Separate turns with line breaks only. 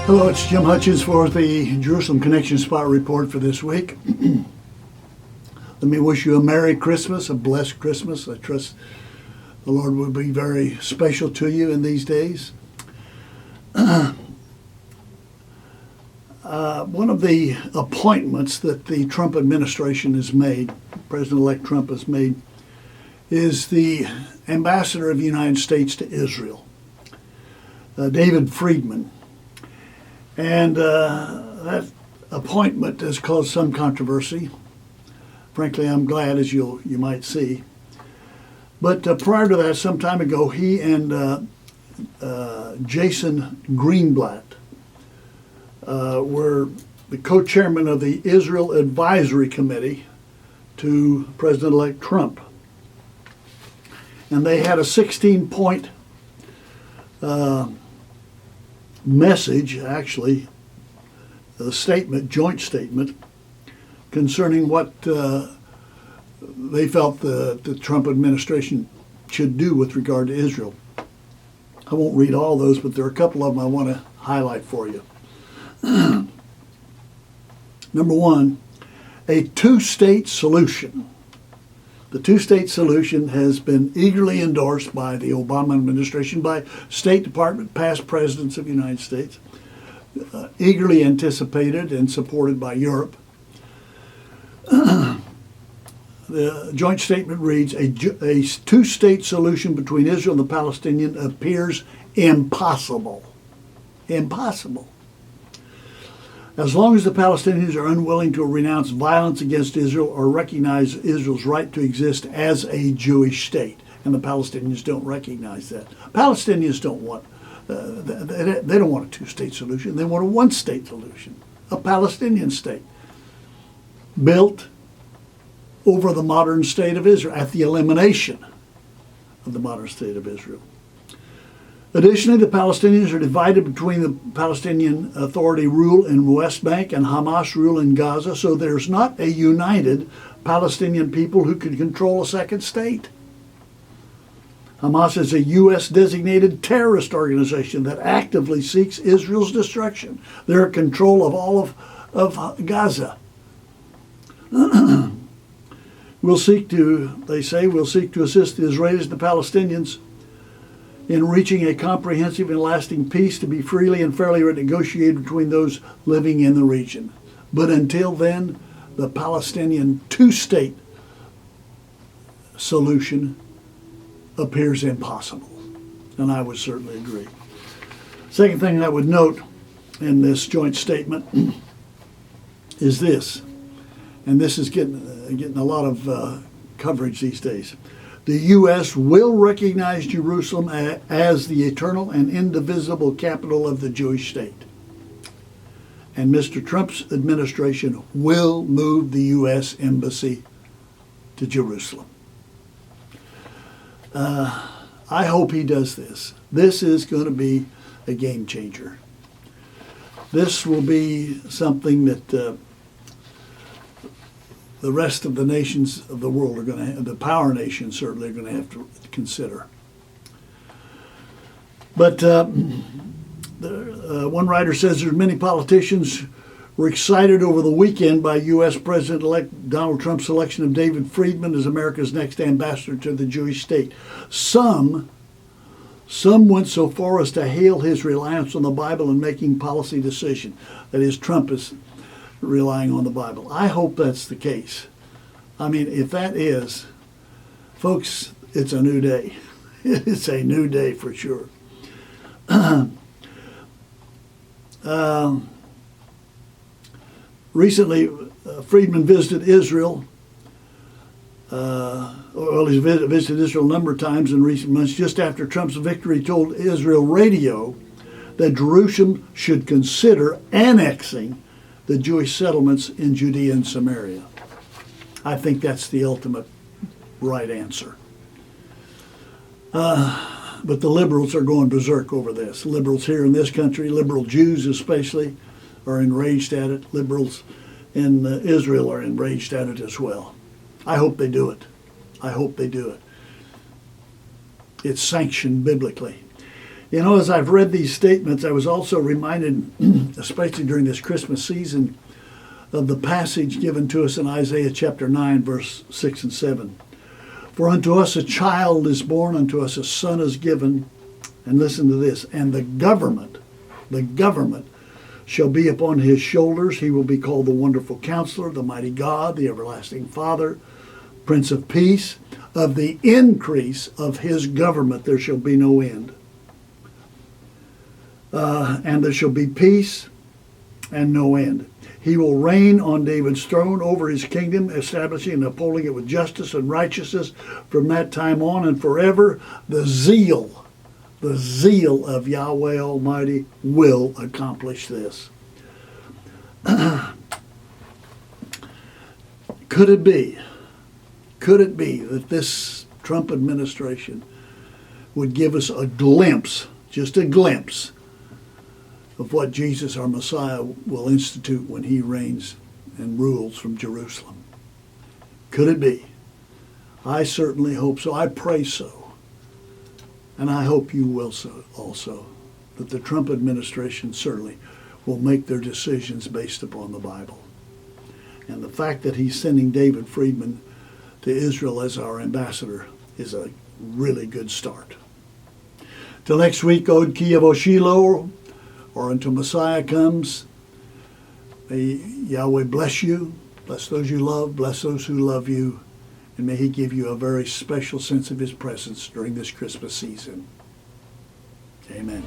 Hello, it's Jim Hutchins for the Jerusalem Connection Spot Report for this week. Let me wish you a Merry Christmas, a blessed Christmas. I trust the Lord will be very special to you in these days. One of the appointments that the Trump administration has made, President-elect Trump has made, is the ambassador of the United States to Israel, David Friedman. And that appointment has caused some controversy. Frankly, I'm glad, as you might see. But prior to that, some time ago, he and Jason Greenblatt were the co-chairman of the Israel Advisory Committee to President-elect Trump. And they had a 16-point message, actually, a statement, joint statement, concerning what they felt the Trump administration should do with regard to Israel. I won't read all those, but there are a couple of them I want to highlight for you. Number one, a two-state solution. The two-state solution has been eagerly endorsed by the Obama administration, by State Department, past presidents of the United States, eagerly anticipated and supported by Europe. The joint statement reads, a two-state solution between Israel and the Palestinians appears impossible. Impossible. As long as the Palestinians are unwilling to renounce violence against Israel or recognize Israel's right to exist as a Jewish state, and the Palestinians don't recognize that. Palestinians don't want, they don't want a two-state solution. They want a one-state solution, a Palestinian state, built over the modern state of Israel, at the elimination of the modern state of Israel. Additionally, the Palestinians are divided between the Palestinian Authority rule in West Bank and Hamas rule in Gaza, so there's not a united Palestinian people who could control a second state. Hamas is a U.S.-designated terrorist organization that actively seeks Israel's destruction. They're in control of all of Gaza. We'll seek to assist the Israelis and the Palestinians in reaching a comprehensive and lasting peace to be freely and fairly negotiated between those living in the region. But until then, the Palestinian two-state solution appears impossible. And I would certainly agree. Second thing I would note in this joint statement is this, and this is getting a lot of coverage these days. The U.S. will recognize Jerusalem as the eternal and indivisible capital of the Jewish state. And Mr. Trump's administration will move the U.S. embassy to Jerusalem. I hope he does this. This is going to be a game changer. This will be something that the rest of the nations of the world are going to have, the power nations certainly are going to have to consider. But one writer says there's many politicians were excited over the weekend by U.S. President-elect Donald Trump's selection of David Friedman as America's next ambassador to the Jewish state. Some went so far as to hail his reliance on the Bible in making policy decisions. That is, Trump is relying on the Bible. I hope that's the case. I mean, if that is, folks, it's a new day. It's a new day for sure. Recently, Friedman visited Israel. He's visited Israel a number of times in recent months. Just after Trump's victory, told Israel Radio that Jerusalem should consider annexing the Jewish settlements in Judea and Samaria. I think that's the ultimate right answer. But the liberals are going berserk over this. Liberals here in this country, liberal Jews especially, are enraged at it. Liberals in Israel are enraged at it as well. I hope they do it. I hope they do it. It's sanctioned biblically. You know, as I've read these statements, I was also reminded, especially during this Christmas season, of the passage given to us in Isaiah chapter 9, verse 6 and 7. For unto us a child is born, unto us a son is given, and listen to this, and the government shall be upon his shoulders. He will be called the Wonderful Counselor, the Mighty God, the Everlasting Father, Prince of Peace. Of the increase of his government there shall be no end. And there shall be peace and no end. He will reign on David's throne over his kingdom, establishing and upholding it with justice and righteousness from that time on and forever. The zeal of Yahweh Almighty will accomplish this. Could it be that this Trump administration would give us a glimpse, just a glimpse, of what Jesus, our Messiah, will institute when he reigns and rules from Jerusalem? Could it be? I certainly hope so. I pray so. And I hope you will so also, that the Trump administration certainly will make their decisions based upon the Bible. And the fact that he's sending David Friedman to Israel as our ambassador is a really good start. Till next week, Od Kiev Shiloh, or until Messiah comes, may Yahweh bless you, bless those you love, bless those who love you, and may he give you a very special sense of his presence during this Christmas season. Amen.